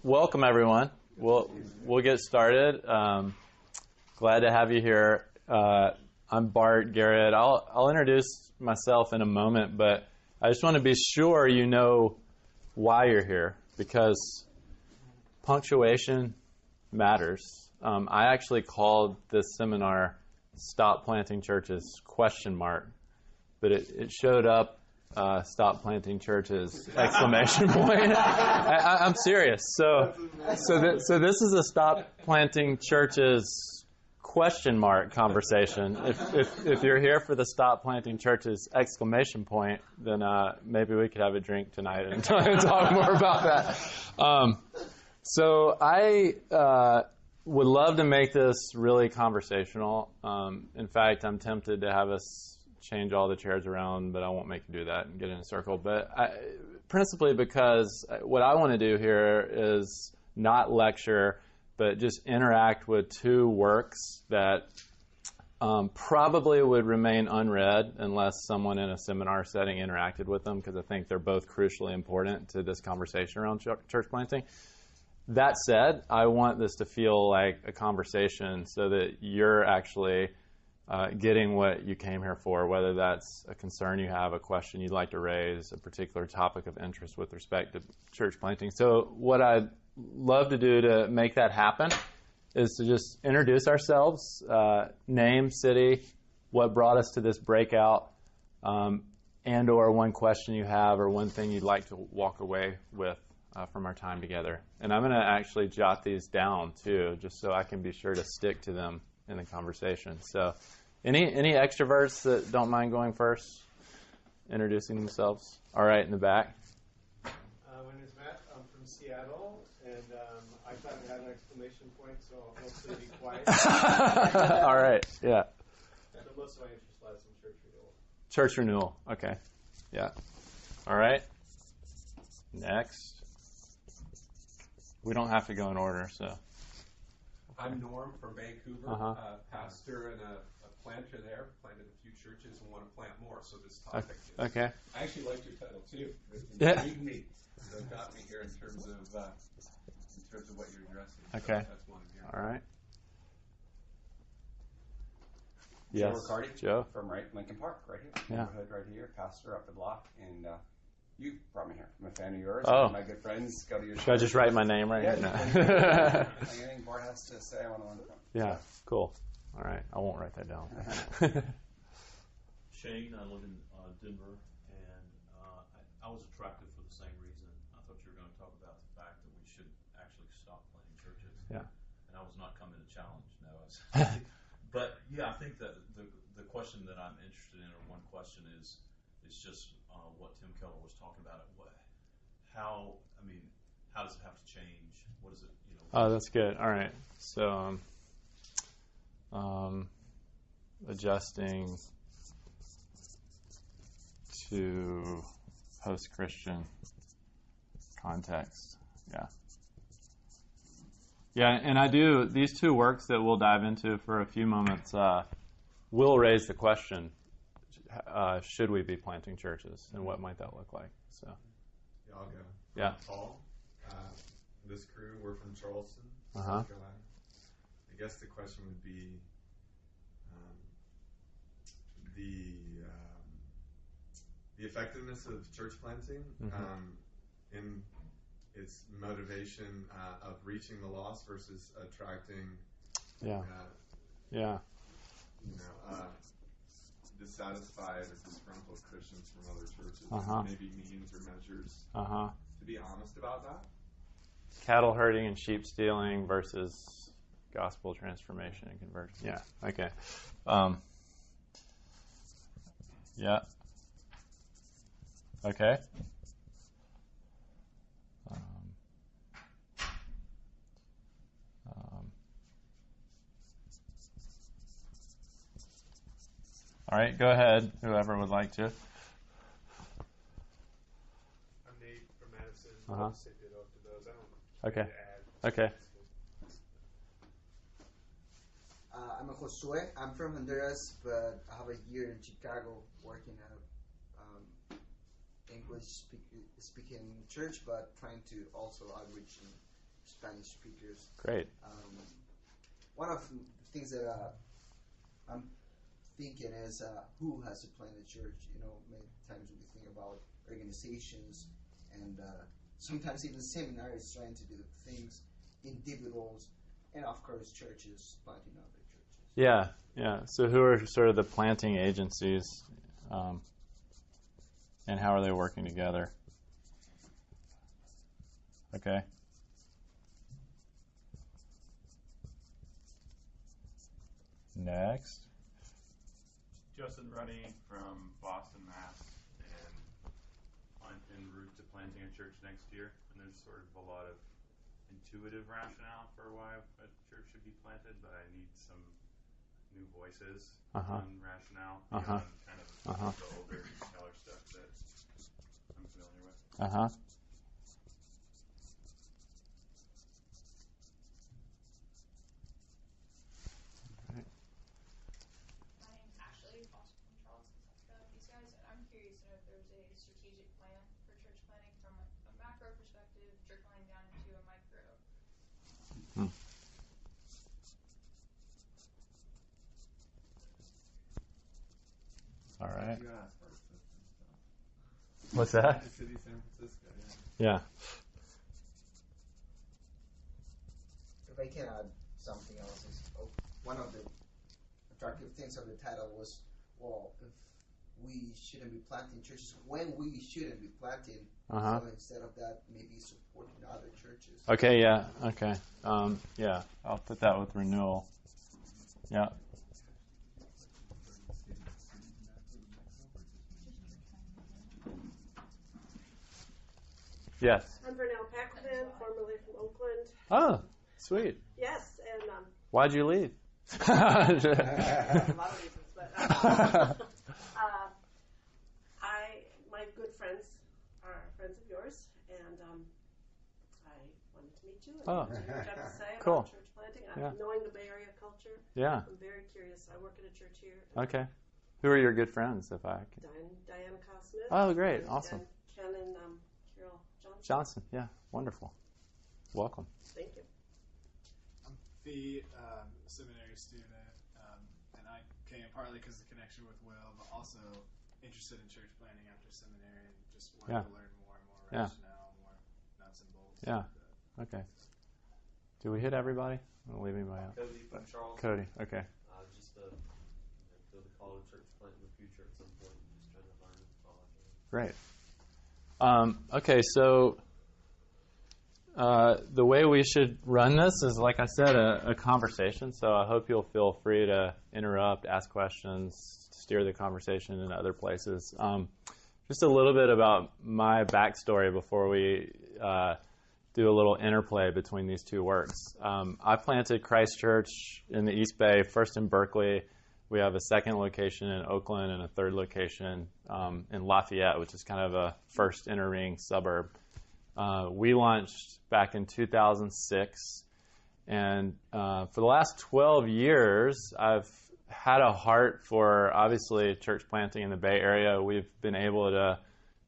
welcome everyone. We'll get started. Glad to have you here. I'm Bart, Garrett. I'll introduce myself in a moment, but I just want to be sure you know why you're here, because punctuation matters. I actually called this seminar "Stop Planting Churches?" ? But it showed up "Stop Planting Churches!" ! I'm serious. So this is a "Stop Planting Churches?" ? Conversation. If you're here for the "Stop Planting Churches!" ! Then maybe we could have a drink tonight and talk more about that. So I would love to make this really conversational. In fact, I'm tempted to have us change all the chairs around, but I won't make you do that and get in a circle. But principally because what I want to do here is not lecture, but just interact with two works that probably would remain unread unless someone in a seminar setting interacted with them, because I think they're both crucially important to this conversation around church planting. That said, I want this to feel like a conversation so that you're actually getting what you came here for, whether that's a concern you have, a question you'd like to raise, a particular topic of interest with respect to church planting. So what I'd love to do to make that happen is to just introduce ourselves, name, city, what brought us to this breakout, and or one question you have or one thing you'd like to walk away with from our time together. And I'm going to actually jot these down too, just so I can be sure to stick to them in the conversation. So any extroverts that don't mind going first, introducing themselves? All right, in the back. My name is Matt. I'm from Seattle, and I thought it had an exclamation point, so I'll hopefully be quiet. All right, yeah. So most of my interest lies in church renewal. Church renewal, okay. Yeah. All right. Next. We don't have to go in order, so. I'm Norm from Vancouver, pastor and a planter there. Planted a few churches and want to plant more. So this topic is, okay. I actually liked your title too. It intrigued me. So it got me here in terms of what you're addressing. Okay. So that's one of your. All right. Joe Yes. Riccardi Joe. from Lincoln Park, right here. Yeah. Neighborhood right here, pastor up the block, and you brought me here. I'm a fan of yours. Oh. And my good friends go to your. Should I just write my name right here? No. Anything Bart has to say, I want to learn from. Yeah, cool. All right, I won't write that down. Shane, I live in Denver, and I was attracted for the same reason. I thought you were going to talk about the fact that we should actually stop planting churches. Yeah. And I was not coming to challenge, no. But yeah, I think that the question that I'm interested in, or one question is just what Tim Keller was talking about. How does it have to change? What is it? Oh, that's good. All right. So, adjusting to post-Christian context. Yeah. Yeah, and I do, these two works that we'll dive into for a few moments will raise the question, should we be planting churches, and what might that look like? So. Yeah, I'll go. Yeah. Paul. This crew, we're from Charleston, Uh-huh. South Carolina. I guess the question would be the effectiveness of church planting in its motivation of reaching the lost versus attracting, dissatisfied or disgruntled Christians from other churches. Maybe means or measures to be honest about that. Cattle herding and sheep stealing versus gospel transformation and conversion. Yeah. Okay. Yeah. Okay. All right, go ahead, whoever would like to. I'm Nate from Madison. I'll say ditto to those. I don't Okay. need to add. Okay. I'm a Josue. I'm from Honduras, but I have a year in Chicago working at a English speaking church, but trying to also outreach Spanish speakers. Great. One of the things that I'm thinking is who has to plant a church. Many times we think about organizations and sometimes even seminaries trying to do things, individuals, and of course churches planting other churches. Yeah. So who are sort of the planting agencies, and how are they working together? Okay. Next. Justin Ruddy from Boston, Mass, and en route to planting a church next year. And there's sort of a lot of intuitive rationale for why a church should be planted, but I need some new voices on rationale beyond kind of the older scholar stuff that I'm familiar with. I'm curious to know if there's a strategic plan for church planting from a macro perspective, trickling down into a micro. All right. What's that? City, San Francisco. Yeah. If I can add something else, one of the attractive things of the title was, if we shouldn't be planting churches, when we shouldn't be planting, so instead of that, maybe supporting other churches. Okay, yeah, okay. Yeah, I'll put that with renewal. Yeah. Yes. I'm Vernell Packman, formerly from Oakland. Oh, sweet. Yes, and Why'd you leave? a lot of reasons, but my good friends are friends of yours, and I wanted to meet you and Oh, see what you have to say cool. about church planting. Knowing the Bay Area culture, Yeah. I'm very curious. I work at a church here. Okay. Who are your good friends, if I can? Diane Cosmith. Oh, great. Awesome. And Ken and Carol Johnson. Johnson, yeah. Wonderful. Welcome. Thank you. I'm the seminary student, and I came partly because of the connection with Will, but also interested in church planting after seminary and just wanted to learn more and more rationale, more nuts and bolts. Yeah. Okay. Do we hit everybody? I'm leaving my out. Cody from Charles. Cody, okay. Just to feel the call to church plant in the future at some point. Just trying to learn all I can. Great. Okay, so the way we should run this is, like I said, a conversation. So I hope you'll feel free to interrupt, ask questions, steer the conversation in other places. Just a little bit about my backstory before we do a little interplay between these two works. I planted Christ Church in the East Bay, first in Berkeley. We have a second location in Oakland and a third location in Lafayette, which is kind of a first inner ring suburb. We launched back in 2006, and for the last 12 years, I've had a heart for, obviously, church planting in the Bay Area. We've been able to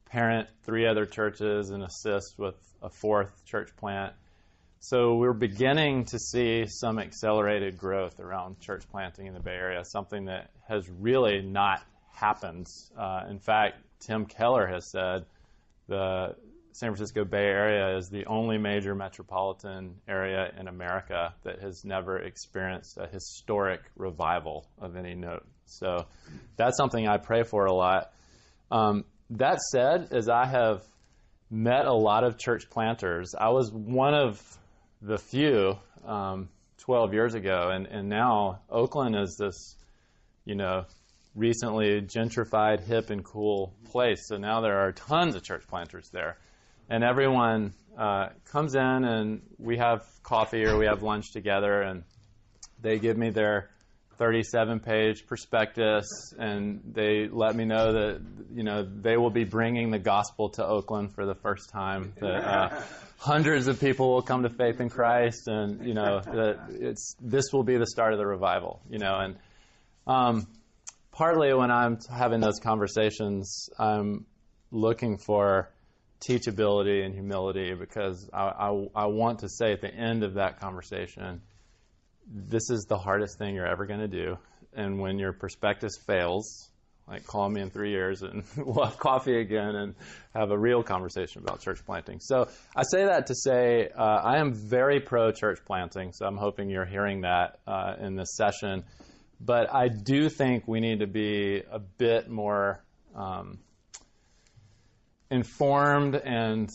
parent 3 other churches and assist with a 4th church plant. So we're beginning to see some accelerated growth around church planting in the Bay Area, something that has really not happened. In fact, Tim Keller has said the San Francisco Bay Area is the only major metropolitan area in America that has never experienced a historic revival of any note. So that's something I pray for a lot. That said, as I have met a lot of church planters, I was one of the few 12 years ago, and now Oakland is this, recently gentrified, hip, and cool place. So now there are tons of church planters there. And everyone comes in, and we have coffee or we have lunch together, and they give me their 37-page prospectus, and they let me know that they will be bringing the gospel to Oakland for the first time. That hundreds of people will come to faith in Christ, and that this will be the start of the revival. And partly when I'm having those conversations, I'm looking for teachability and humility, because I want to say at the end of that conversation, this is the hardest thing you're ever going to do. And when your prospectus fails, like, call me in 3 years and we'll have coffee again and have a real conversation about church planting. So I say that to say I am very pro-church planting, so I'm hoping you're hearing that in this session. But I do think we need to be a bit more informed and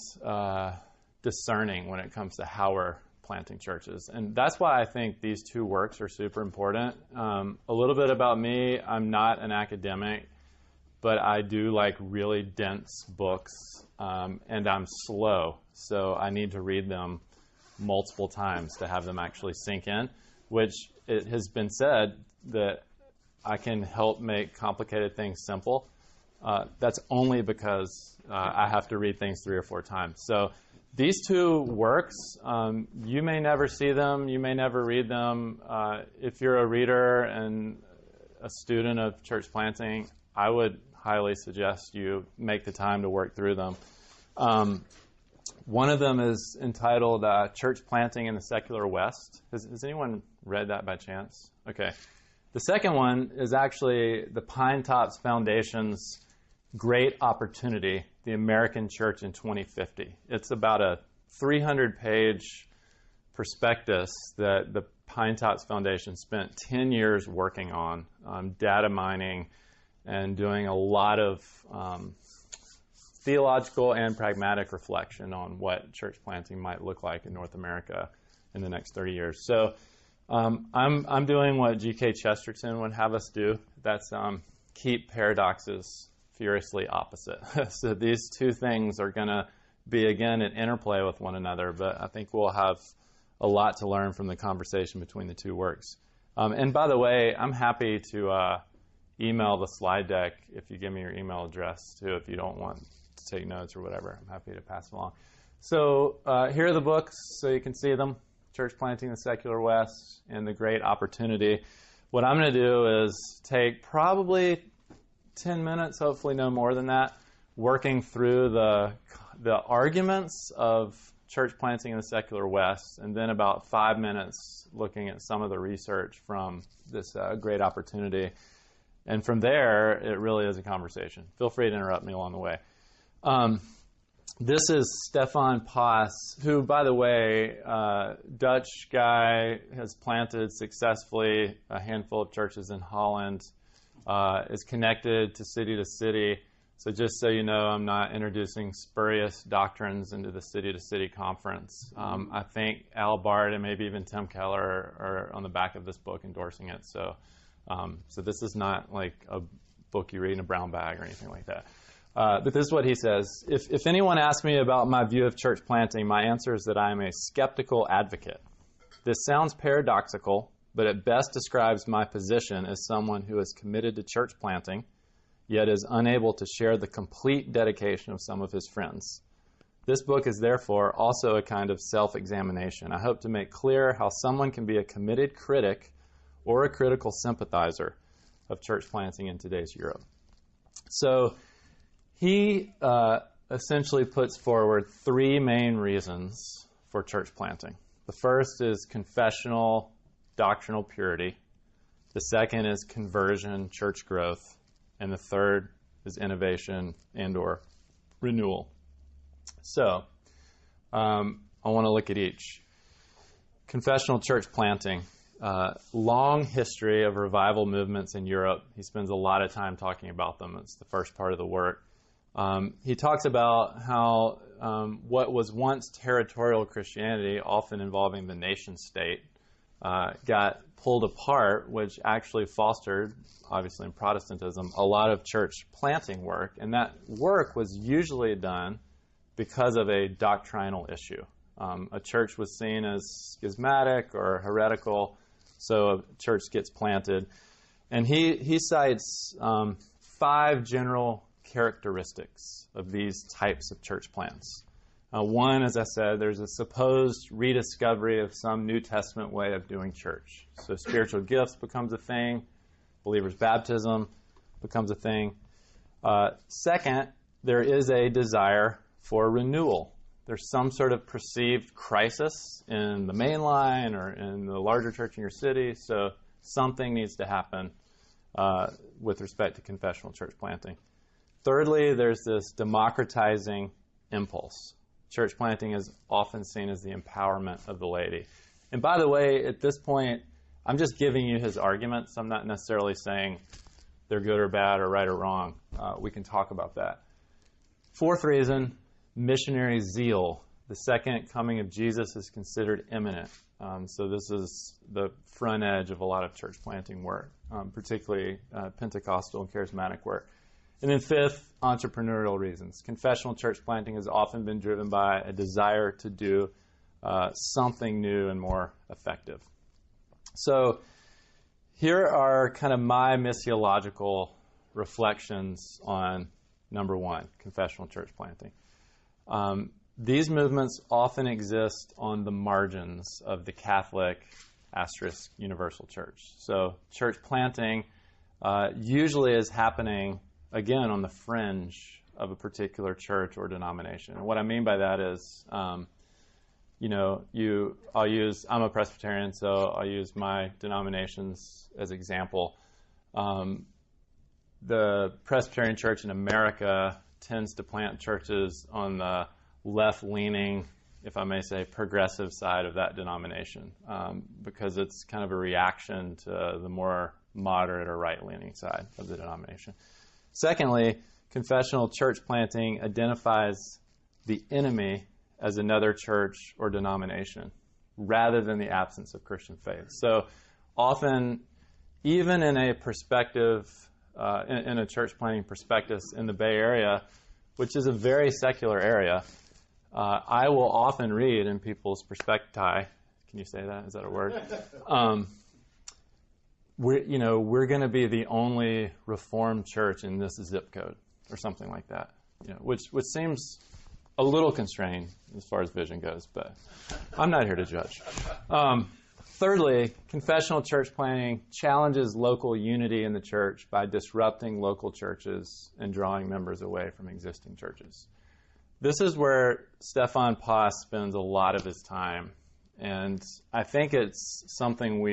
discerning when it comes to how we're planting churches. And that's why I think these two works are super important. A little bit about me: I'm not an academic, but I do like really dense books, and I'm slow, so I need to read them multiple times to have them actually sink in, which it has been said that I can help make complicated things simple. That's only because I have to read things 3 or 4 times. So these two works, you may never see them, you may never read them. If you're a reader and a student of church planting, I would highly suggest you make the time to work through them. One of them is entitled Church Planting in the Secular West. Has anyone read that by chance? Okay. The second one is actually the Pine Tops Foundation's Great Opportunity, the American Church in 2050. It's about a 300-page prospectus that the Pine Tops Foundation spent 10 years working on, data mining and doing a lot of theological and pragmatic reflection on what church planting might look like in North America in the next 30 years. So I'm doing what G.K. Chesterton would have us do. That's keep paradoxes furiously opposite. So these two things are going to be, again, an interplay with one another, but I think we'll have a lot to learn from the conversation between the two works. And by the way, I'm happy to email the slide deck if you give me your email address, too, if you don't want to take notes or whatever. I'm happy to pass it along. So here are the books, so you can see them: Church Planting in the Secular West and The Great Opportunity. What I'm going to do is take probably 10 minutes, hopefully no more than that, working through the arguments of church planting in the secular West, and then about 5 minutes looking at some of the research from this Great Opportunity. And from there, it really is a conversation. Feel free to interrupt me along the way. This is Stefan Paas, who, by the way, Dutch guy, has planted successfully a handful of churches in Holland, is connected to city. So just so you know, I'm not introducing spurious doctrines into the city-to-city conference. I think Bart and maybe even Tim Keller are on the back of this book endorsing it. So this is not like a book you read in a brown bag or anything like that. But this is what he says: If anyone asks me about my view of church planting, my answer is that I am a skeptical advocate. This sounds paradoxical, but it best describes my position as someone who is committed to church planting, yet is unable to share the complete dedication of some of his friends. This book is therefore also a kind of self-examination. I hope to make clear how someone can be a committed critic or a critical sympathizer of church planting in today's Europe. So he essentially puts forward 3 main reasons for church planting. The first is confessional doctrinal purity. The second is conversion, church growth. And the third is innovation and/or renewal. So I want to look at each. Confessional church planting. Long history of revival movements in Europe. He spends a lot of time talking about them. It's the first part of the work. He talks about how what was once territorial Christianity, often involving the nation state, got pulled apart, which actually fostered, obviously in Protestantism, a lot of church planting work. And that work was usually done because of a doctrinal issue. A church was seen as schismatic or heretical, so a church gets planted. And he cites 5 general characteristics of these types of church plants. One, as I said, there's a supposed rediscovery of some New Testament way of doing church. So spiritual gifts becomes a thing. Believers' baptism becomes a thing. Second, there is a desire for renewal. There's some sort of perceived crisis in the main line or in the larger church in your city, so something needs to happen with respect to confessional church planting. Thirdly, there's this democratizing impulse. Church planting is often seen as the empowerment of the laity. And by the way, at this point, I'm just giving you his arguments. I'm not necessarily saying they're good or bad or right or wrong. We can talk about that. Fourth reason, missionary zeal. The second coming of Jesus is considered imminent. So this is the front edge of a lot of church planting work, particularly Pentecostal and charismatic work. And then fifth, entrepreneurial reasons. Confessional church planting has often been driven by a desire to do something new and more effective. So here are kind of my missiological reflections on number one, confessional church planting. These movements often exist on the margins of the Catholic * universal church. So church planting usually is happening, again, on the fringe of a particular church or denomination. And what I mean by that is, I'm a Presbyterian, so I'll use my denominations as example. The Presbyterian Church in America tends to plant churches on the left-leaning, if I may say, progressive side of that denomination, because it's kind of a reaction to the more moderate or right-leaning side of the denomination. Secondly, confessional church planting identifies the enemy as another church or denomination rather than the absence of Christian faith. So often, even in a perspective, in a church planting prospectus in the Bay Area, which is a very secular area, I will often read in people's perspecti, can you say that? Is that a word? We're going to be the only Reformed church in this zip code or something like that, which seems a little constrained as far as vision goes, but I'm not here to judge. Thirdly, confessional church planting challenges local unity in the church by disrupting local churches and drawing members away from existing churches. This is where Stefan Paas spends a lot of his time, and I think it's something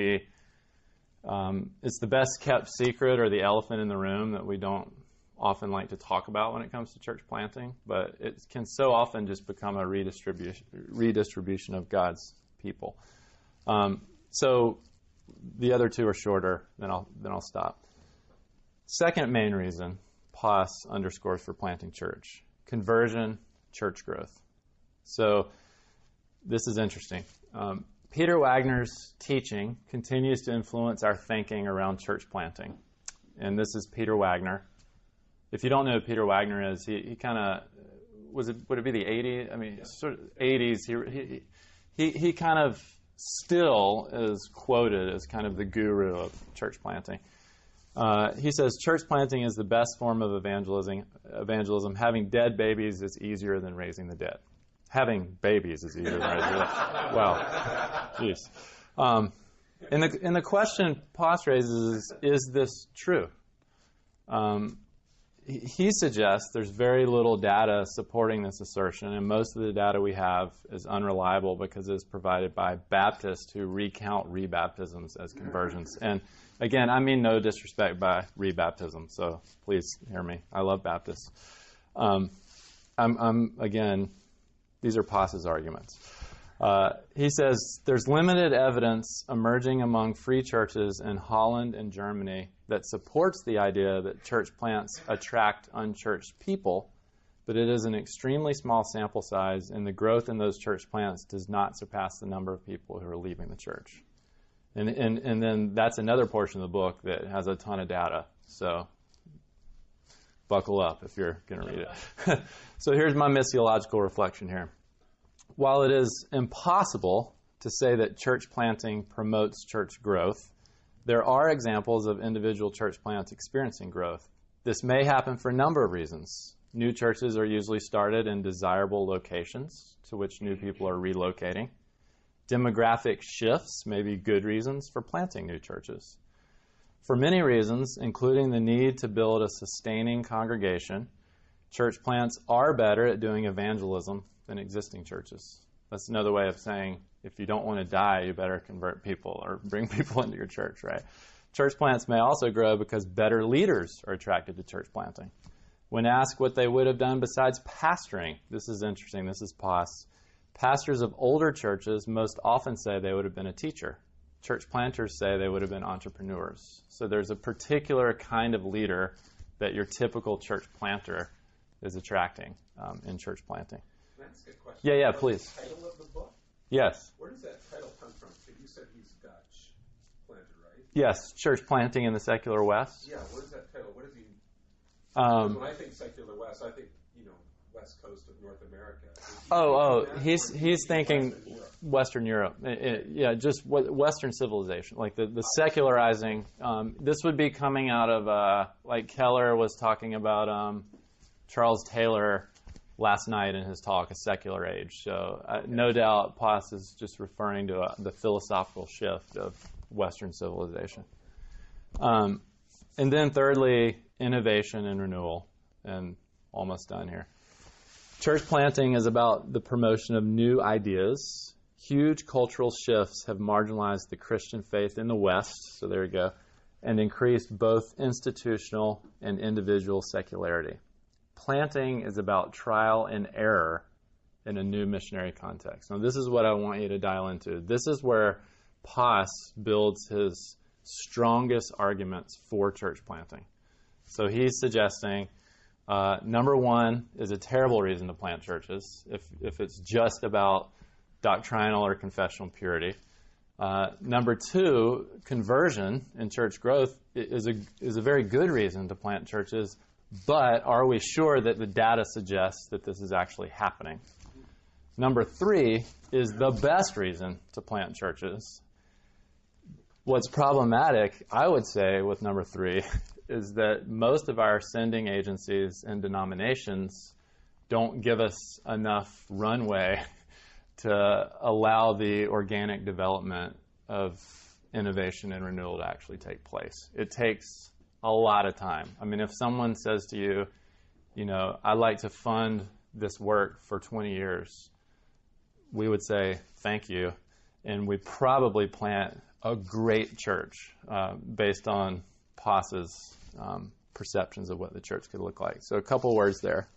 it's the best kept secret or the elephant in the room that we don't often like to talk about when it comes to church planting, but it can so often just become a redistribution of God's people. So the other two are shorter, then I'll stop. Second main reason Paas underscores for planting church: conversion, church growth. So this is interesting. Peter Wagner's teaching continues to influence our thinking around church planting. And this is Peter Wagner. If you don't know who Peter Wagner is, he kind of, would it be the 80s? I mean, sort of 80s. He kind of still is quoted as kind of the guru of church planting. He says, church planting is the best form of evangelism. Having dead babies is easier than raising the dead. Having babies is easier than raising the dead. Wow. Jeez. And the question Paas raises is this true? He suggests there's very little data supporting this assertion, and most of the data we have is unreliable because it's provided by Baptists who recount rebaptisms as conversions. And again, I mean no disrespect by rebaptism, so please hear me. I love Baptists. Again, these are Paas's arguments. He says there's limited evidence emerging among free churches in Holland and Germany that supports the idea that church plants attract unchurched people, but it is an extremely small sample size, and the growth in those church plants does not surpass the number of people who are leaving the church. And then that's another portion of the book that has a ton of data. So buckle up if you're going to read it. So here's my missiological reflection here. While it is impossible to say that church planting promotes church growth, there are examples of individual church plants experiencing growth. This may happen for a number of reasons. New churches are usually started in desirable locations to which new people are relocating. Demographic shifts may be good reasons for planting new churches. For many reasons, including the need to build a sustaining congregation Church plants are better at doing evangelism than existing churches. That's another way of saying if you don't want to die, you better convert people or bring people into your church, right? Church plants may also grow because better leaders are attracted to church planting. When asked what they would have done besides pastoring, this is interesting, this is POS. Pastors of older churches most often say they would have been a teacher. Church planters say they would have been entrepreneurs. So there's a particular kind of leader that your typical church planter is attracting in church planting. Can I ask a question? Yeah, please. The title of the book? Yes. Where does that title come from? You said he's Dutch planter, right? Yes, church planting in the secular West. Yeah, where's that title? What does he... when I think secular West, I think, West Coast of North America. He's thinking Western Europe. Just Western civilization, like the secularizing. This would be coming out of, like Keller was talking about Charles Taylor last night in his talk, A Secular Age. So no doubt POS is just referring to the philosophical shift of Western civilization. And then thirdly, innovation and renewal. And almost done here. Church planting is about the promotion of new ideas. Huge cultural shifts have marginalized the Christian faith in the West, so there you go, and increased both institutional and individual secularity. Planting is about trial and error in a new missionary context. Now, this is what I want you to dial into. This is where POS builds his strongest arguments for church planting. So he's suggesting number one is a terrible reason to plant churches if it's just about doctrinal or confessional purity. Number two, conversion and church growth is a very good reason to plant churches, but are we sure that the data suggests that this is actually happening? Number three is the best reason to plant churches. What's problematic, I would say, with number three is that most of our sending agencies and denominations don't give us enough runway to allow the organic development of innovation and renewal to actually take place. It takes a lot of time. I mean, if someone says to you, I'd like to fund this work for 20 years, we would say, thank you, and we probably plant a great church based on POS's perceptions of what the church could look like. So a couple words there.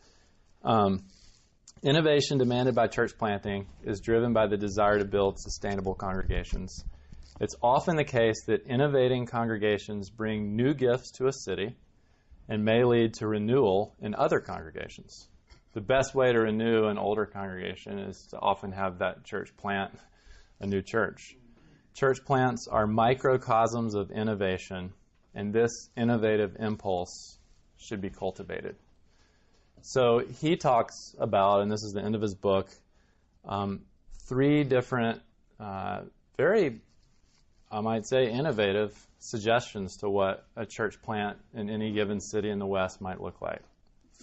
Innovation demanded by church planting is driven by the desire to build sustainable congregations. It's often the case that innovating congregations bring new gifts to a city and may lead to renewal in other congregations. The best way to renew an older congregation is to often have that church plant a new church. Church plants are microcosms of innovation, and this innovative impulse should be cultivated. So he talks about, and this is the end of his book, three different, very, I might say, innovative suggestions to what a church plant in any given city in the West might look like.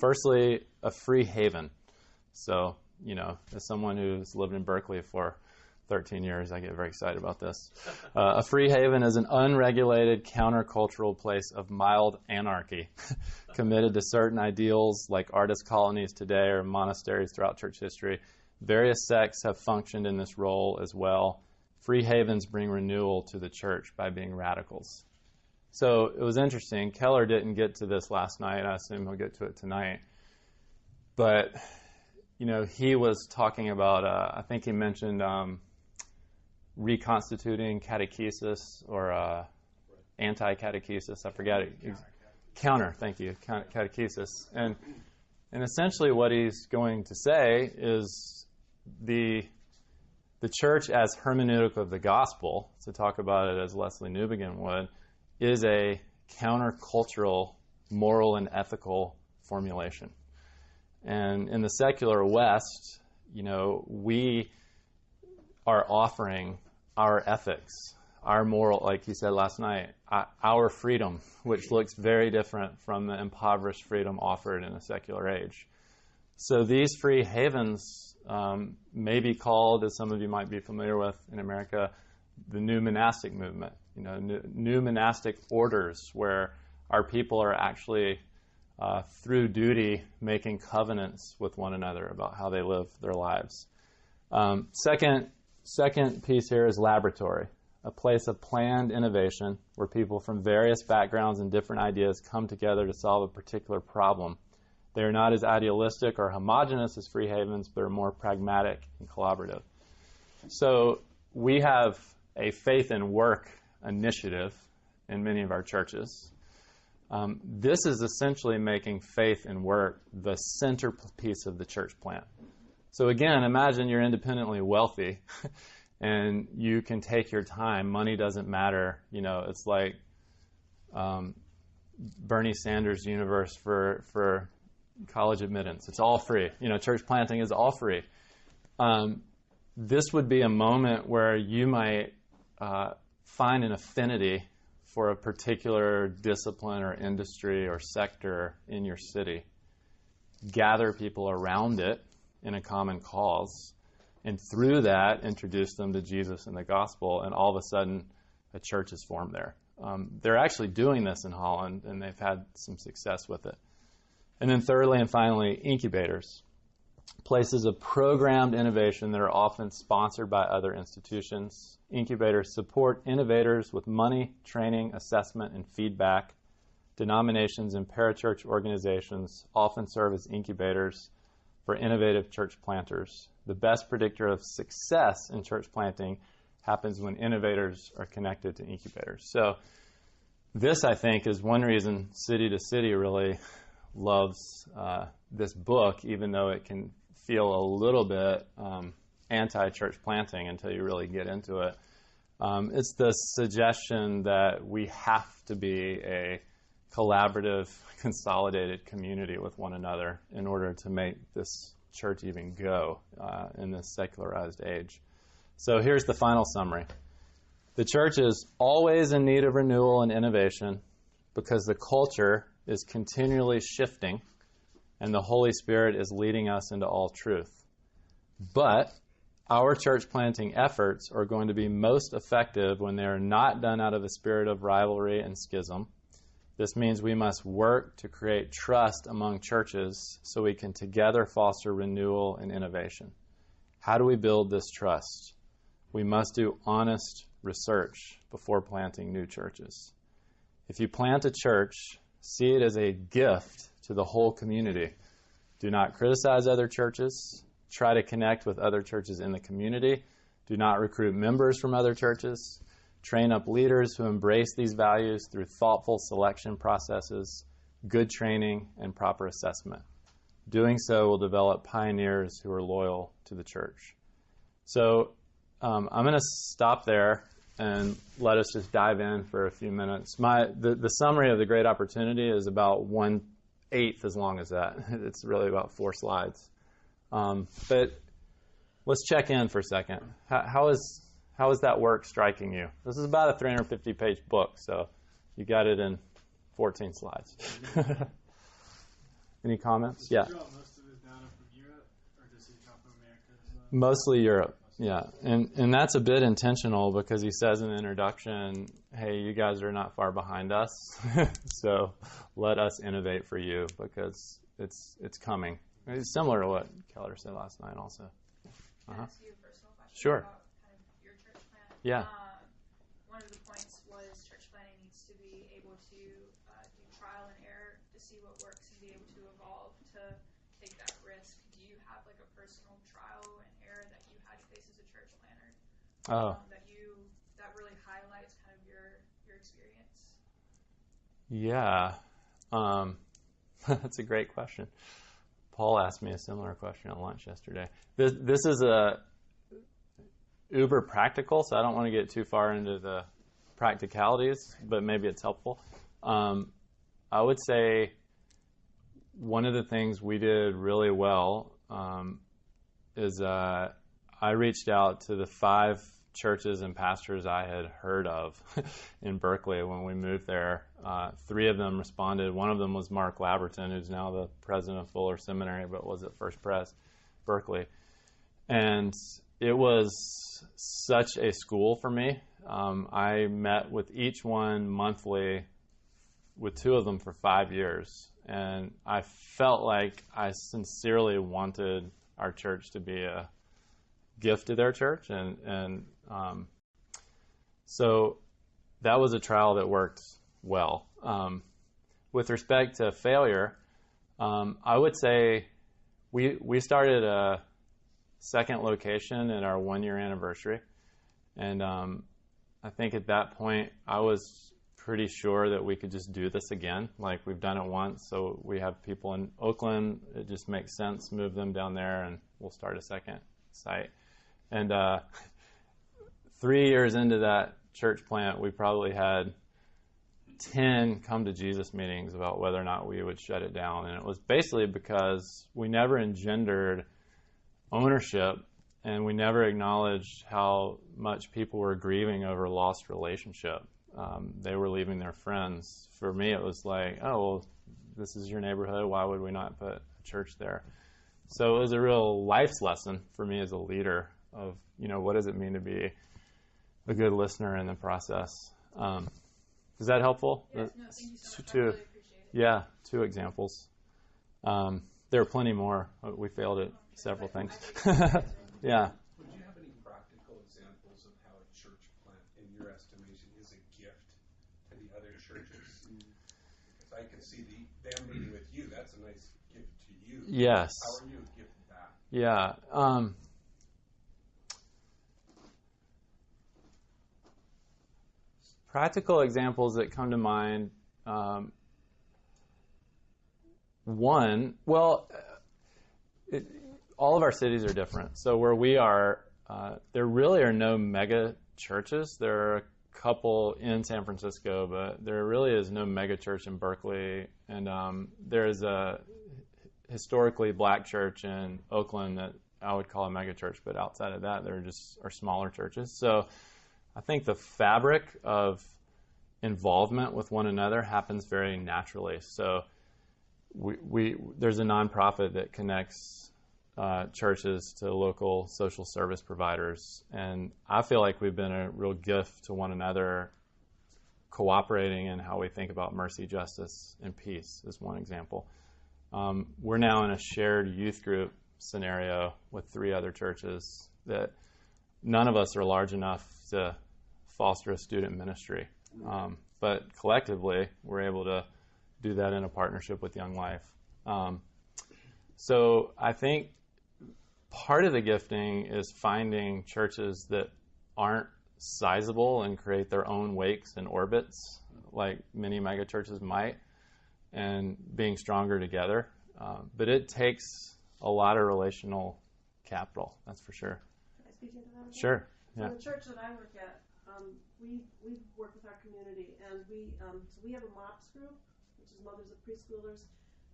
Firstly, a free haven. So, as someone who's lived in Berkeley for 13 years, I get very excited about this. A free haven is an unregulated countercultural place of mild anarchy, committed to certain ideals like artist colonies today or monasteries throughout church history. Various sects have functioned in this role as well. Free havens bring renewal to the church by being radicals. So it was interesting. Keller didn't get to this last night. I assume he'll get to it tonight. But, he was talking about, I think he mentioned reconstituting catechesis or anti-catechesis. I forget it. Counter, thank you, catechesis. And essentially what he's going to say is the church as hermeneutic of the gospel, to talk about it as Leslie Newbegin would, is a countercultural, moral and ethical formulation. And in the secular West, we are offering our ethics, our moral, like he said last night, our freedom, which looks very different from the impoverished freedom offered in a secular age. So these free havens may be called, as some of you might be familiar with in America, the new monastic movement. New monastic orders where our people are actually through duty, making covenants with one another about how they live their lives. Second piece here is laboratory, a place of planned innovation where people from various backgrounds and different ideas come together to solve a particular problem. They are not as idealistic or homogenous as Free Havens, but are more pragmatic and collaborative. So we have a faith and work initiative in many of our churches. This is essentially making faith and work the centerpiece of the church plant. So again, imagine you're independently wealthy and you can take your time. Money doesn't matter. It's like Bernie Sanders' universe for college admittance. It's all free. Church planting is all free. This would be a moment where you might find an affinity for a particular discipline or industry or sector in your city. Gather people around it in a common cause, and through that, introduce them to Jesus and the gospel, and all of a sudden, a church is formed there. They're actually doing this in Holland, and they've had some success with it. And then thirdly and finally, incubators. Places of programmed innovation that are often sponsored by other institutions. Incubators support innovators with money, training, assessment, and feedback. Denominations and parachurch organizations often serve as incubators for innovative church planters. The best predictor of success in church planting happens when innovators are connected to incubators. So this, I think, is one reason City to City really loves this book, even though it can feel a little bit anti-church planting until you really get into it. It's the suggestion that we have to be a collaborative, consolidated community with one another in order to make this church even go in this secularized age. So here's the final summary. The church is always in need of renewal and innovation because the culture is continually shifting and the Holy Spirit is leading us into all truth. But our church planting efforts are going to be most effective when they are not done out of a spirit of rivalry and schism. This means we must work to create trust among churches so we can together foster renewal and innovation. How do we build this trust? We must do honest research before planting new churches. If you plant a church, see it as a gift to the whole community. Do not criticize other churches. Try to connect with other churches in the community. Do not recruit members from other churches. Train up leaders who embrace these values through thoughtful selection processes, good training, and proper assessment. Doing so will develop pioneers who are loyal to the church. So I'm going to stop there and let us just dive in for a few minutes. The summary of the Great Opportunity is about 1/8 as long as that. It's really about 4 slides. But let's check in for a second. How is that work striking you? This is about a 350-page book, so you got it in 14 slides. Any comments? Yeah. Did you draw most of it down from Europe, or does he come from America as well? Mostly Europe, yeah. And that's a bit intentional because he says in the introduction, hey, you guys are not far behind us, so let us innovate for you because it's coming. It's similar to what Keller said last night also. Can I ask you a personal question Sure. about kind of your church plant? Yeah. One of the points was church planting needs to be able to do trial and error to see what works and be able to evolve to take that risk. Do you have like a personal trial and error that you had to face as a church planter that really highlights kind of your experience? Yeah. That's a great question. Paul asked me a similar question at lunch yesterday. This is a uber practical, so I don't want to get too far into the practicalities, but maybe it's helpful. I would say one of the things we did really well is I reached out to the 5 churches and pastors I had heard of in Berkeley when we moved there. 3 of them responded. One of them was Mark Laberton, who's now the president of Fuller Seminary, but was at First Pres, Berkeley. And it was such a school for me. I met with each one monthly, with 2 of them for 5 years. and I felt like I sincerely wanted our church to be a gift to their church, and so that was a trial that worked well. With respect to failure, I would say we started a second location at our 1-year anniversary, and I think at that point I was pretty sure that we could just do this again. Like, we've done it once, so we have people in Oakland. It just makes sense. Move them down there, and we'll start a second site. And 3 years into that church plant, we probably had 10 come to Jesus meetings about whether or not we would shut it down. And it was basically because we never engendered ownership, and we never acknowledged how much people were grieving over lost relationship. They were leaving their friends. For me, it was like, oh, well, this is your neighborhood. Why would we not put a church there? So it was a real life's lesson for me as a leader of, what does it mean to be a good listener in the process? Is that helpful? Yes, no, thank you so much. I really appreciate it. Yeah, 2 examples. There are plenty more. We failed at several things. Yeah. Would you have any practical examples of how a church plant, in your estimation, is a gift to the other churches? Because I can see them meeting with you. That's a nice gift to you. Yes. How are you a gift back? Yeah. Practical examples that come to mind. One, well, all of our cities are different. So where we are, there really are no mega churches. There are a couple in San Francisco, but there really is no mega church in Berkeley. And there's a historically black church in Oakland that I would call a mega church, but outside of that, there just are smaller churches. So I think the fabric of involvement with one another happens very naturally. So there's a nonprofit that connects churches to local social service providers, and I feel like we've been a real gift to one another, cooperating in how we think about mercy, justice, and peace is one example. We're now in a shared youth group scenario with 3 other churches that none of us are large enough to foster a student ministry. But collectively, we're able to do that in a partnership with Young Life. So I think part of the gifting is finding churches that aren't sizable and create their own wakes and orbits, like many mega churches might, and being stronger together. But it takes a lot of relational capital, that's for sure. Can I speak into that? Sure. So Yeah. the church that I work at, we work with our community, and we have a MOPS group, which is Mothers of Preschoolers,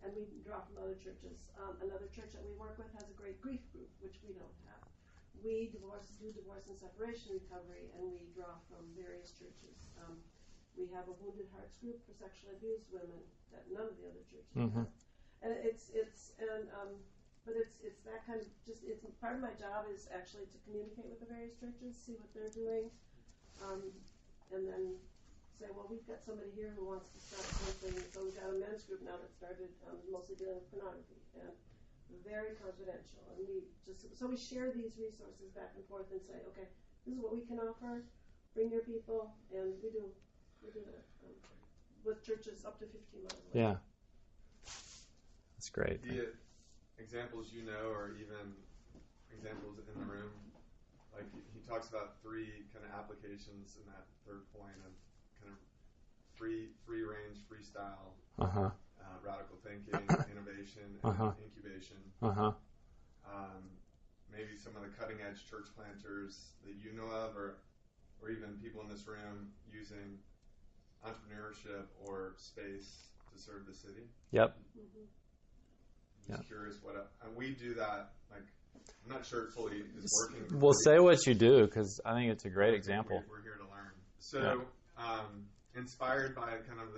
and we draw from other churches. Another church that we work with has a great grief group, which we don't have. We do divorce and separation recovery, and we draw from various churches. We have a Wounded Hearts group for sexually abused women that none of the other churches have. And it's that kind of it's part of my job is actually to communicate with the various churches, see what they're doing, and then say, well, we've got somebody here who wants to start something. So we've got a men's group now that started mostly dealing with pornography, and very confidential. And we share these resources back and forth and say, okay, this is what we can offer. Bring your people, and we do that with churches up to 15 miles away. Yeah. That's great. The examples or even examples in the room, like he talks about 3 kind of applications in that third point of kind of free range, freestyle, radical thinking, innovation, and incubation. Maybe some of the cutting edge church planters that you know of, or even people in this room using entrepreneurship or space to serve the city. Yep. Just curious and we do that. Like, I'm not sure it fully is working. Well, say what you do, because I think it's a great example. We're here to learn. So, inspired by kind of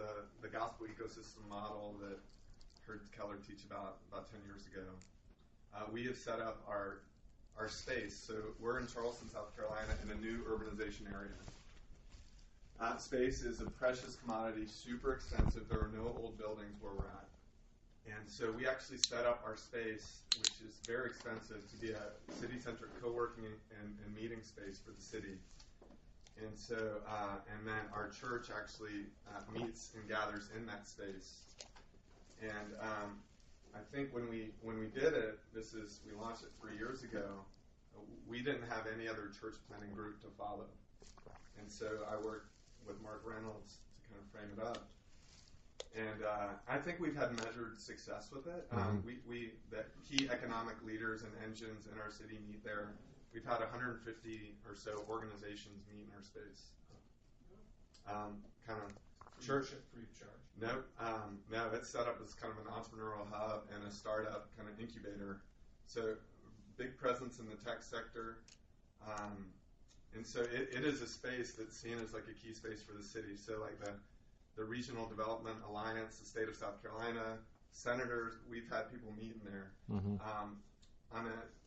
the gospel ecosystem model that I heard Keller teach about 10 years ago, we have set up our space. So we're in Charleston, South Carolina, in a new urbanization area. Space is a precious commodity, super expensive. There are no old buildings where we're at. And so we actually set up our space, which is very expensive, to be a city-centric co-working and meeting space for the city. And so, and then our church actually meets and gathers in that space. And I think when we did it, we launched it 3 years ago. We didn't have any other church planning group to follow, and so I worked with Mark Reynolds to kind of frame it up. And I think we've had measured success with it. The key economic leaders and engines in our city meet there. We've had 150 or so organizations meet in our space. Kind of church. Free of charge? Nope. No, it's set up as kind of an entrepreneurial hub and a startup kind of incubator. So big presence in the tech sector. And so it is a space that's seen as like a key space for the city. So like the Regional Development Alliance, the state of South Carolina, senators, we've had people meet in there.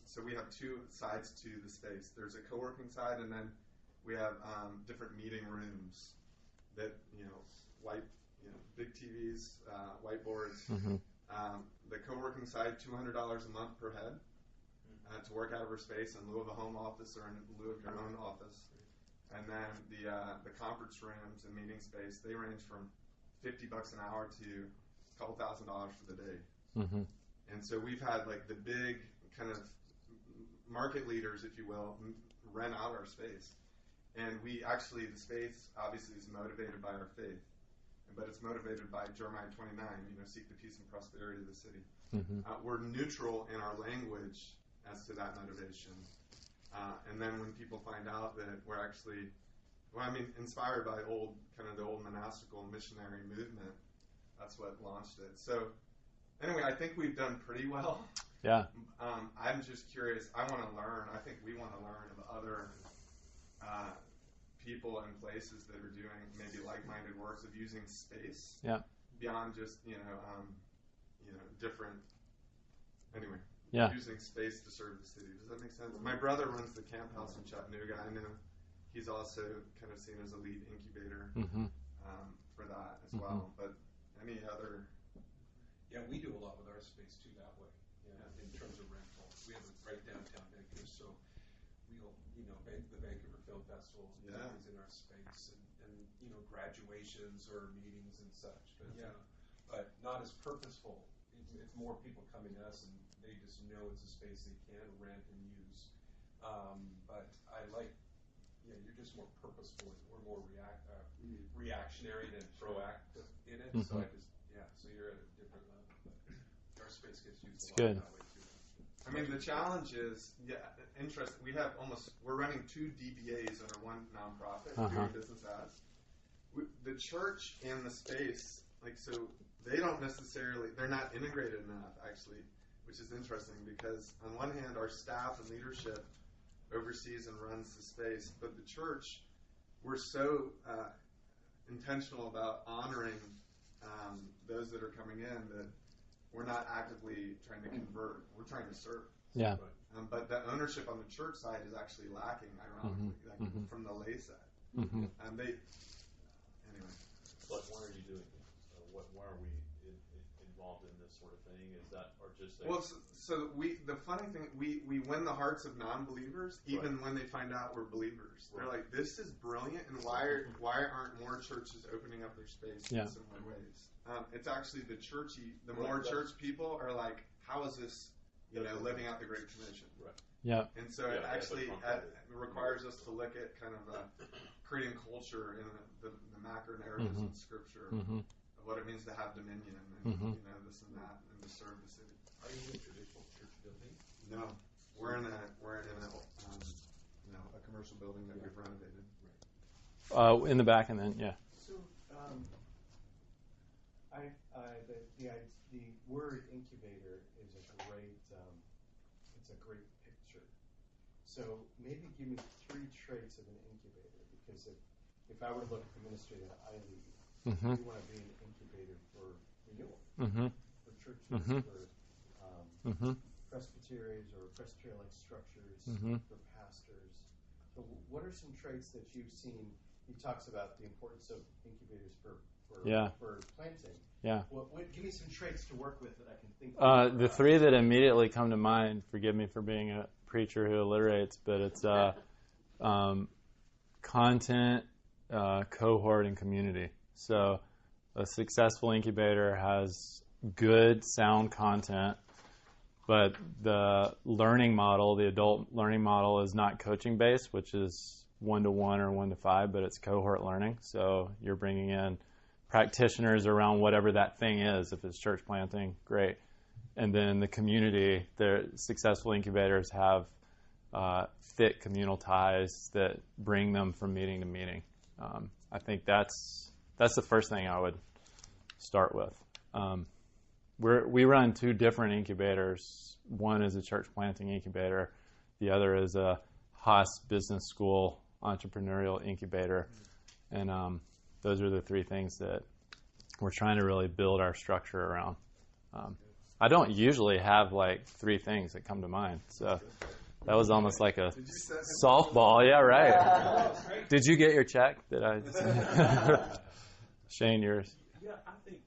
So we have two sides to the space. There's a co-working side, and then we have different meeting rooms that, big TVs, whiteboards. The co-working side, $200 a month per head to work out of our space in lieu of a home office or in lieu of your own office. And then the conference rooms and meeting space, they range from $50 an hour to a couple $1,000 for the day. And so we've had like the big kind of market leaders, if you will, rent out our space. And the space obviously is motivated by our faith, but it's motivated by Jeremiah 29, seek the peace and prosperity of the city. We're neutral in our language as to that motivation. And then when people find out that we're actually, inspired by the old monastical missionary movement, that's what launched it. So anyway, I think we've done pretty well. Yeah. I'm just curious. I want to learn. I think we want to learn of other people and places that are doing maybe like-minded works of using space beyond just different. Anyway, using space to serve the city. Does that make sense? My brother runs the camp house in Chattanooga. I know he's also kind of seen as a lead incubator for that as well. But any other? Yeah, we do a lot with our space too that way. In terms of rental, we have it right downtown Vancouver, so we'll, the Vancouver Film Festival is in our space, and graduations or meetings and such. But not as purposeful. It's more people coming to us and they just know it's a space they can rent and use. But I like, you're just more purposeful. We're more reactionary than proactive in it. So so you're at a different level. But our space gets used a lot that way too. The challenge is, interest. We're running 2 DBAs under one nonprofit doing business ads. The church and the space, they don't necessarily, they're not integrated enough actually, which is interesting because on one hand our staff and leadership oversees and runs the space, but the church, we're so intentional about honoring those that are coming in that we're not actively trying to convert. We're trying to serve. Yeah. But the ownership on the church side is actually lacking, ironically, from the lay side. And they, anyway. But why are you doing this? Why are we involved in this sort of thing? Is that, or just the funny thing, we win the hearts of non-believers even when they find out we're believers. They're like, this is brilliant, and why aren't more churches opening up their space in similar ways? It's actually the more church people are like, how is this, living out the Great Commission? Right. Yeah. And so it actually requires us to look at kind of creating culture in the macro narratives in Scripture of what it means to have dominion and this and that and to serve the city. Are you in a traditional church building? No, we're in a commercial building that we've renovated. Right. In the back, and then So, the word incubator is a great picture. So maybe give me 3 traits of an incubator, because if I were to look at the ministry that I lead, we want to be an incubator for renewal, for churches, for presbyteries or presbyterian-like structures, for pastors. So what are some traits that you've seen, he talks about the importance of incubators for planting. Yeah. Well, give me some traits to work with that I can think of. The three that immediately come to mind, forgive me for being a preacher who alliterates, but it's content, cohort, and community. So a successful incubator has good, sound content, but the learning model, the adult learning model, is not coaching-based, which is 1-to-1 or 1-to-5, but it's cohort learning. So you're bringing in practitioners around whatever that thing is. If it's church planting, great. And then the community, the successful incubators have thick communal ties that bring them from meeting to meeting. I think that's the first thing I would start with. We run two different incubators. One is a church planting incubator. The other is a Haas Business School entrepreneurial incubator. And those are the three things that we're trying to really build our structure around. I don't usually have like three things that come to mind. So that was almost like a softball. Yeah, right. Did you get your check? Did I? Shane, yours. Yeah, I think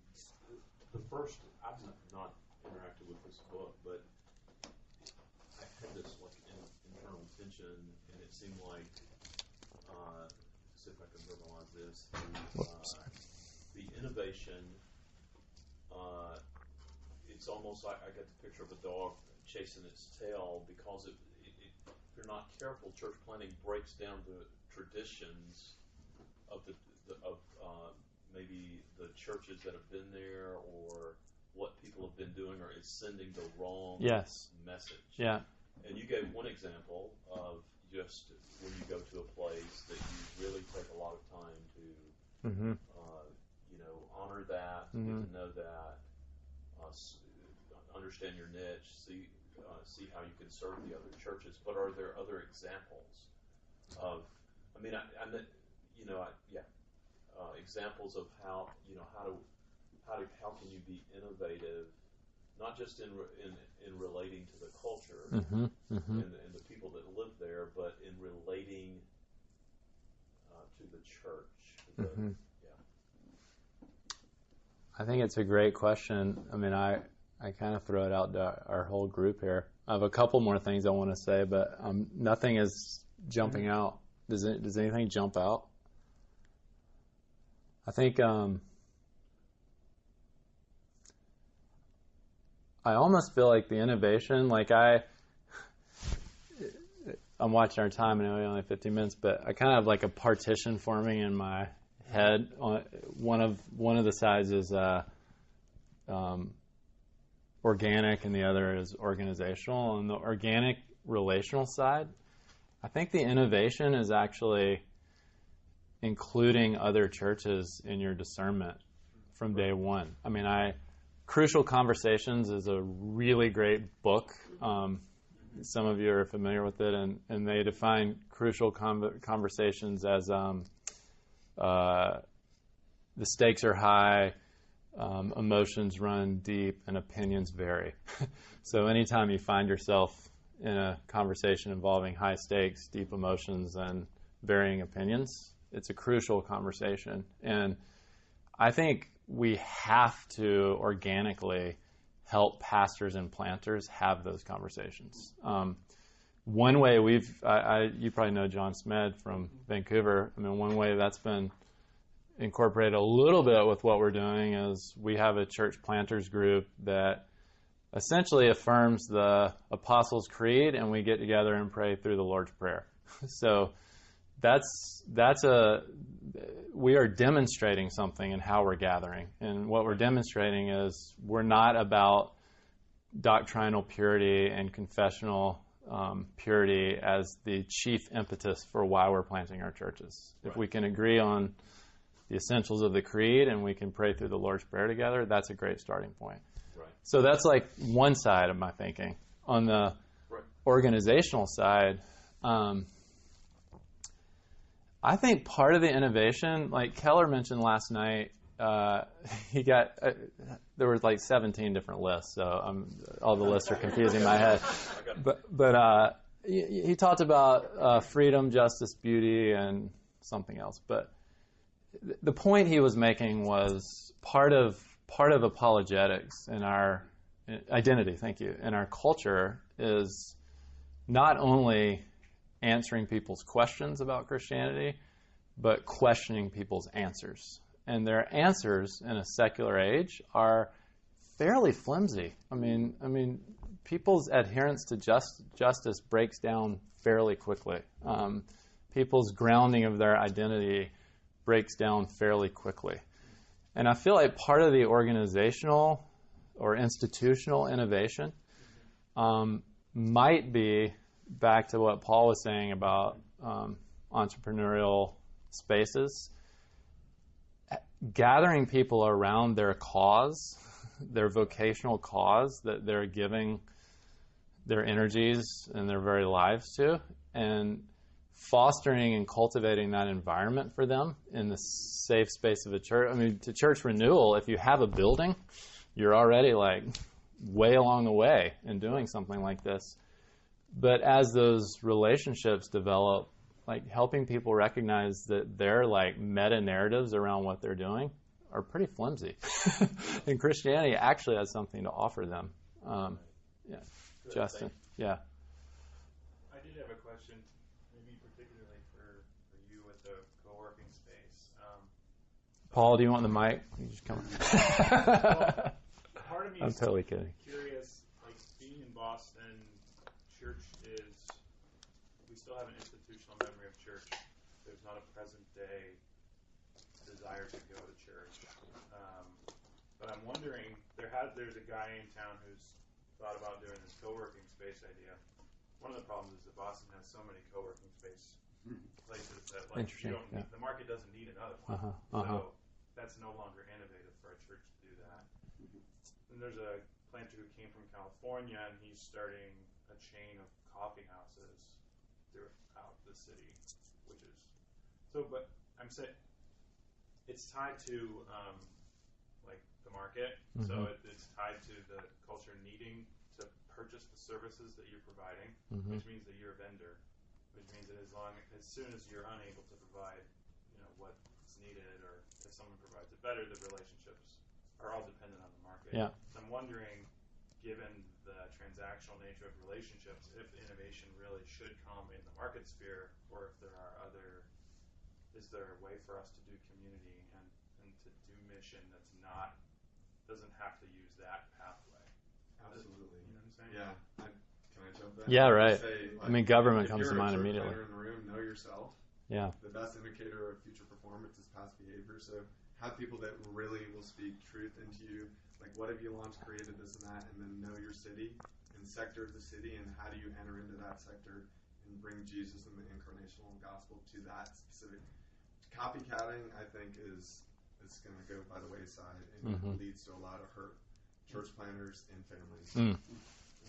the first, I've not interacted with this book, but I had this like internal tension, and it seemed like, see if I can verbalize this, the innovation, it's almost like I get the picture of a dog chasing its tail, because if you're not careful, church planting breaks down the traditions of maybe the churches that have been there, or what people have been doing, or is sending the wrong message. Yeah. And you gave one example of just when you go to a place that you really take a lot of time to, honor that, get to know that, understand your niche, see how you can serve the other churches. But are there other examples of? I mean, examples of how how can you be innovative, not just in relating to the culture and the people that live there, but in relating to the church. I think it's a great question. I mean, I kind of throw it out to our whole group here. I have a couple more things I want to say, but nothing is jumping out. Does anything jump out? I think I almost feel like the innovation, like I'm watching our time, and I know we only have 15 minutes, but I kind of have like a partition forming in my head. One of the sides is organic, and the other is organizational. On the organic relational side, I think the innovation is actually including other churches in your discernment from day one. I mean, Crucial Conversations is a really great book. Some of you are familiar with it, and they define crucial conversations as the stakes are high, emotions run deep, and opinions vary. So anytime you find yourself in a conversation involving high stakes, deep emotions, and varying opinions, it's a crucial conversation. And I think we have to organically help pastors and planters have those conversations. One way you probably know John Smed from Vancouver. I mean, one way that's been incorporated a little bit with what we're doing is we have a church planters group that essentially affirms the Apostles' Creed, and we get together and pray through the Lord's Prayer. So we are demonstrating something in how we're gathering. And what we're demonstrating is we're not about doctrinal purity and confessional purity as the chief impetus for why we're planting our churches. Right. If we can agree on the essentials of the creed and we can pray through the Lord's Prayer together, that's a great starting point. Right. So that's like one side of my thinking. On the organizational side, I think part of the innovation, like Keller mentioned last night, there were like 17 different lists, so all the lists are confusing my head. But he talked about freedom, justice, beauty, and something else. But the point he was making was part of apologetics in our identity, thank you, in our culture is not only answering people's questions about Christianity, but questioning people's answers. And their answers in a secular age are fairly flimsy. I mean, people's adherence to justice breaks down fairly quickly. People's grounding of their identity breaks down fairly quickly. And I feel like part of the organizational or institutional innovation might be back to what Paul was saying about entrepreneurial spaces, gathering people around their cause, their vocational cause that they're giving their energies and their very lives to, and fostering and cultivating that environment for them in the safe space of a church. I mean, to church renewal, if you have a building, you're already like way along the way in doing something like this. But as those relationships develop, like helping people recognize that their like meta narratives around what they're doing are pretty flimsy. And Christianity actually has something to offer them. Yeah, Good, Justin. Yeah. I did have a question, maybe particularly for you with the co-working space. Paul, do you want the mic? You just come. Well, part of me I'm is totally kidding. curious, like being in Boston, church is, we still have an institutional memory of church. There's not a present day desire to go to church. But I'm wondering, there's a guy in town who's thought about doing this co-working space idea. One of the problems is that Boston has so many co-working space places that like you don't need, the market doesn't need another one. So that's no longer innovative for a church to do that. And there's a planter who came from California, and he's starting a chain of coffee houses throughout the city, which is so. But I'm saying it's tied to like the market, so it's tied to the culture needing to purchase the services that you're providing, which means that you're a vendor, which means that as soon as you're unable to provide, what's needed, or if someone provides it better, the relationships are all dependent on the market. Yeah. So I'm wondering, given the transactional nature of relationships, if innovation really should come in the market sphere, or if there are is there a way for us to do community and to do mission that's doesn't have to use that pathway? Absolutely. You know what I'm saying? Yeah. Can I jump in? Yeah, right. Say, I mean, government if comes to you're a mind church immediately. planter in the room, know yourself. Yeah. The best indicator of future performance is past behavior. So have people that really will speak truth into you. Like, what have you launched, created, this and that, and then know your city and sector of the city, and how do you enter into that sector and bring Jesus and the incarnational gospel to that specific. Copycatting, I think, is going to go by the wayside, and leads to a lot of hurt church planners and families. Can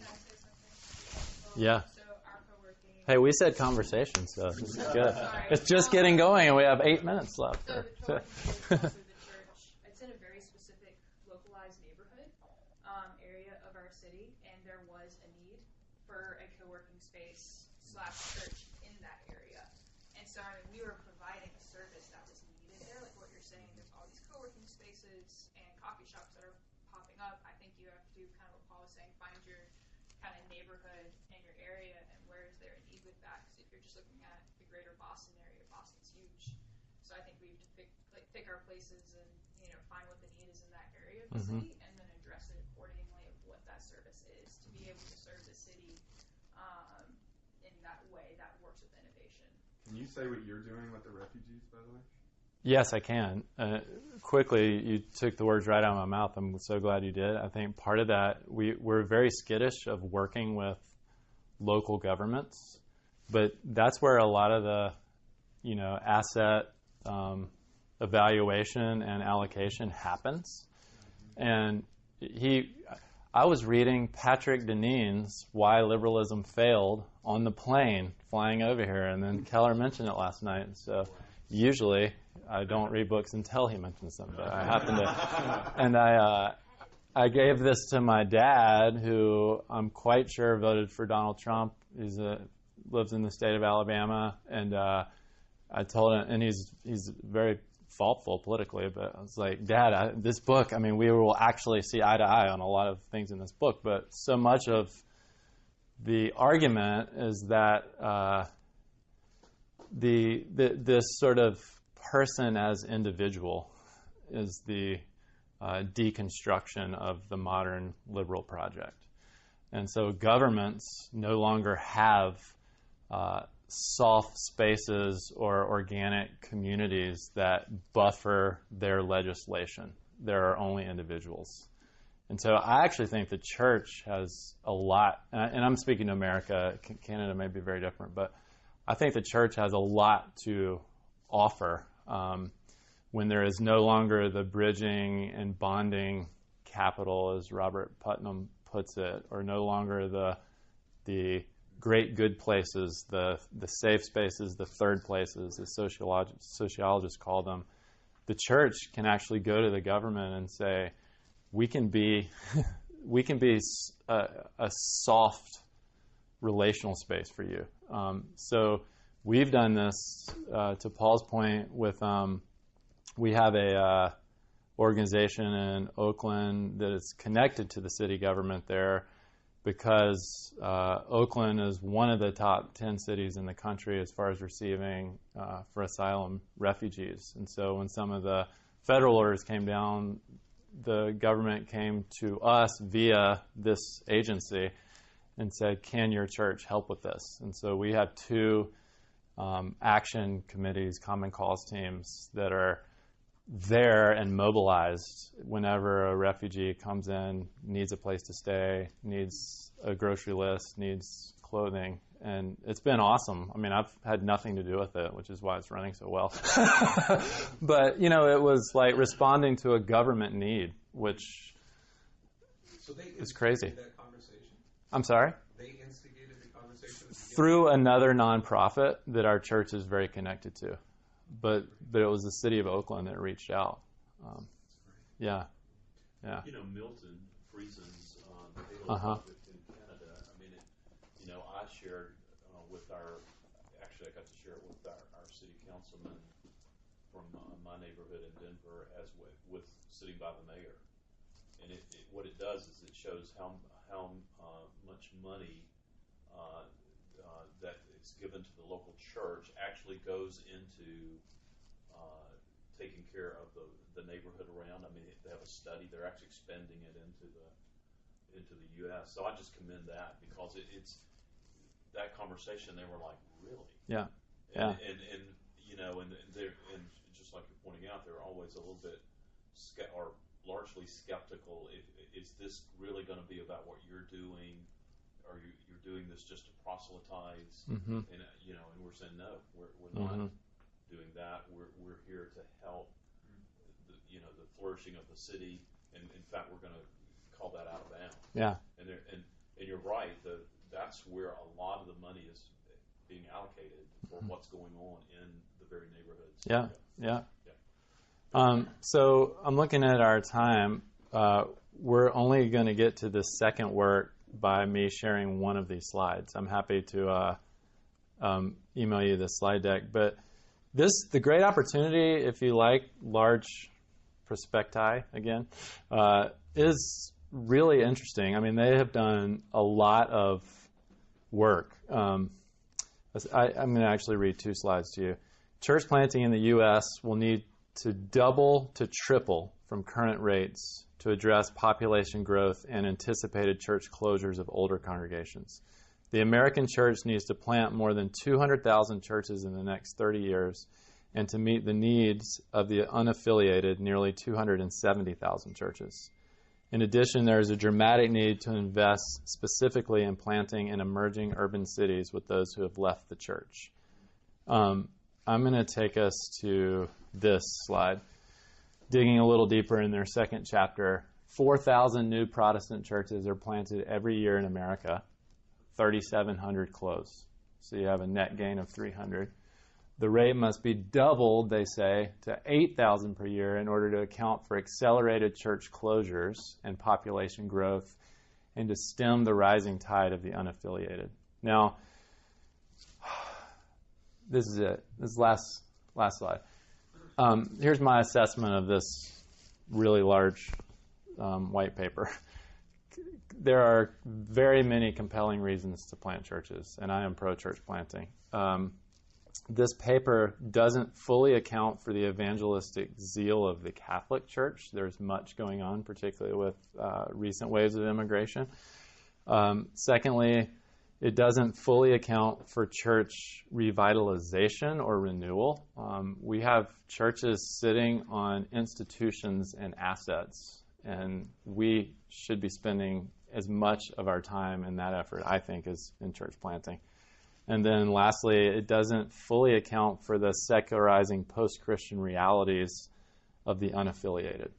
I say something? Yeah. So our co-working. Hey, we said conversation, so this is good. Sorry. It's just getting going, and we have 8 minutes left. So the co-working space is also the church. It's in a very specific, localized neighborhood area of our city, and there was a need for a co-working space / church in that area. And so we were providing a service that was needed there, like what you're saying. There's all these co-working spaces and coffee shops that are popping up. I think you have to do kind of what Paul was saying, find your kind of neighborhood and your area, and where is there a need with that? Because if you're just looking at the greater Boston area, Boston's huge. So I think we have to pick our places and find what the need is in that area of the city, and then address it accordingly of what that service is to be able to serve the city in that way that works with innovation. Can you say what you're doing with the refugees, by the way? Yes, I can. Quickly, you took the words right out of my mouth. I'm so glad you did. I think part of that, we're very skittish of working with local governments, but that's where a lot of the, asset evaluation and allocation happens. And I was reading Patrick Deneen's Why Liberalism Failed on the plane flying over here, and then Keller mentioned it last night. So usually I don't read books until he mentions them, but I happened to. And I gave this to my dad, who I'm quite sure voted for Donald Trump. He lives in the state of Alabama, and I told him, and he's very thoughtful politically, but I was like, Dad, this book, I mean, we will actually see eye to eye on a lot of things in this book, but so much of the argument is that this sort of person as individual is the deconstruction of the modern liberal project. And so governments no longer have soft spaces or organic communities that buffer their legislation. There are only individuals. And so I actually think the church has a lot, and I'm speaking to America, Canada may be very different, but I think the church has a lot to offer when there is no longer the bridging and bonding capital, as Robert Putnam puts it, or no longer the great good places, the safe spaces, the third places, as sociologists call them. The church can actually go to the government and say, we can be a soft relational space for you. So we've done this, to Paul's point, with we have a organization in Oakland that is connected to the city government there, because Oakland is one of the top 10 cities in the country as far as receiving for asylum refugees. And so when some of the federal orders came down, the government came to us via this agency and said, can your church help with this? And so we have 2 action committees, common cause teams, that are there and mobilized whenever a refugee comes in, needs a place to stay, needs a grocery list, needs clothing. And it's been awesome. I mean, I've had nothing to do with it, which is why it's running so well. But, it was like responding to a government need, which is crazy. That conversation? I'm sorry? They instigated the conversation? Through another nonprofit that our church is very connected to. But it was the city of Oakland that reached out. Yeah. Milton Friesen's Halo project in Canada. I mean, I shared with I got to share it with our city councilman from my neighborhood in Denver, as with sitting by the mayor. And what it does is it shows how much money that is given to the local church actually goes into taking care of the neighborhood around. I mean, they have a study; they're actually expending it into the U.S. So I just commend that, because it's that conversation. They were like, really? Yeah. And just like you're pointing out, they're always a little bit or largely skeptical. Is this really going to be about what you're doing? Or you're doing this just to proselytize? Mm-hmm. And we're saying no, we're not doing that. We're here to help the flourishing of the city, and in fact, we're going to call that out of bounds. Yeah. And you're right. That's where a lot of the money is being allocated for what's going on in the very neighborhoods. Yeah. So I'm looking at our time. We're only going to get to the second work by me sharing one of these slides. I'm happy to email you the slide deck. But the great opportunity, if you like large prospecti, again, is really interesting. I mean, they have done a lot of work. I'm going to actually read 2 slides to you. Church planting in the U.S. will need to double to triple from current rates to address population growth and anticipated church closures of older congregations. The American church needs to plant more than 200,000 churches in the next 30 years, and to meet the needs of the unaffiliated, nearly 270,000 churches. In addition, there is a dramatic need to invest specifically in planting in emerging urban cities with those who have left the church. I'm going to take us to this slide. Digging a little deeper in their second chapter, 4,000 new Protestant churches are planted every year in America. 3,700 close. So you have a net gain of 300. The rate must be doubled, they say, to 8,000 per year in order to account for accelerated church closures and population growth, and to stem the rising tide of the unaffiliated. Now, this is it. This is last slide. Here's my assessment of this really large white paper. There are very many compelling reasons to plant churches, and I am pro-church planting. This paper doesn't fully account for the evangelistic zeal of the Catholic Church. There's much going on, particularly with recent waves of immigration. Secondly, it doesn't fully account for church revitalization or renewal. We have churches sitting on institutions and assets, and we should be spending as much of our time in that effort, I think, as in church planting. And then lastly, it doesn't fully account for the secularizing post-Christian realities of the unaffiliated.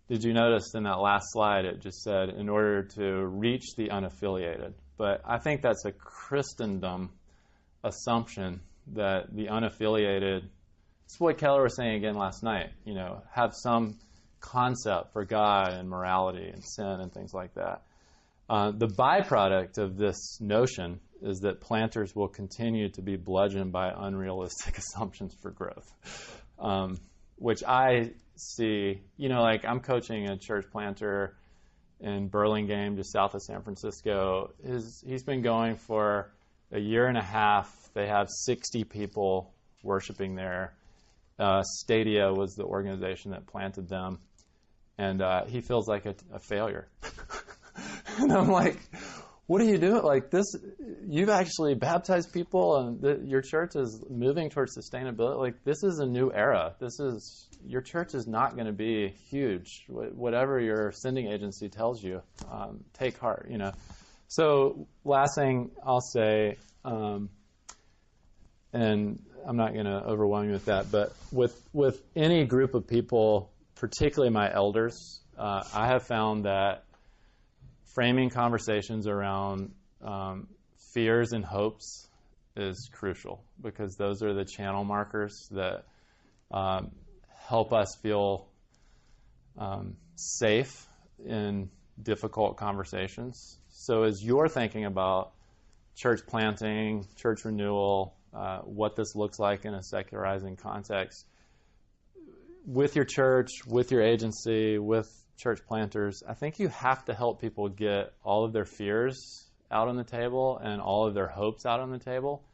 Did you notice in that last slide it just said, in order to reach the unaffiliated? But I think that's a Christendom assumption that the unaffiliated, it's what Keller was saying again last night, have some concept for God and morality and sin and things like that. The byproduct of this notion is that planters will continue to be bludgeoned by unrealistic assumptions for growth, which I see, like I'm coaching a church planter in Burlingame, just south of San Francisco. He's been going for a year and a half. They have 60 people worshiping there. Stadia was the organization that planted them, and he feels like a failure. And I'm like, what are you doing? Like this, you've actually baptized people, and your church is moving towards sustainability. Like this is a new era. Your church is not going to be huge. Whatever your sending agency tells you, take heart. So last thing I'll say, and I'm not going to overwhelm you with that, but with any group of people, particularly my elders, I have found that framing conversations around fears and hopes is crucial, because those are the channel markers that help us feel safe in difficult conversations. So as you're thinking about church planting, church renewal, what this looks like in a secularizing context, with your church, with your agency, with church planters, I think you have to help people get all of their fears out on the table and all of their hopes out on the table.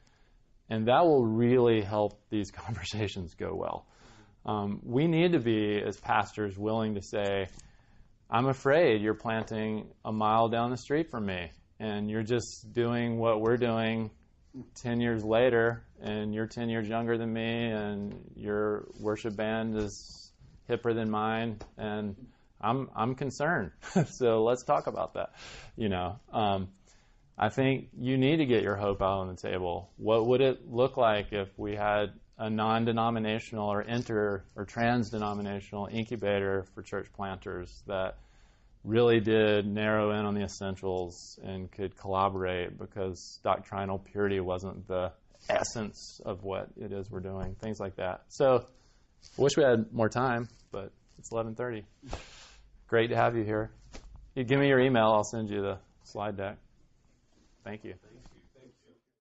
And that will really help these conversations go well. We need to be, as pastors, willing to say, I'm afraid you're planting a mile down the street from me, and you're just doing what we're doing 10 years later, and you're 10 years younger than me, and your worship band is hipper than mine, and I'm concerned. So let's talk about that. I think you need to get your hope out on the table. What would it look like if we had a non-denominational or trans-denominational incubator for church planters that really did narrow in on the essentials and could collaborate, because doctrinal purity wasn't the essence of what it is we're doing, things like that. So I wish we had more time, but it's 11:30. Great to have you here. You give me your email, I'll send you the slide deck. Thank you.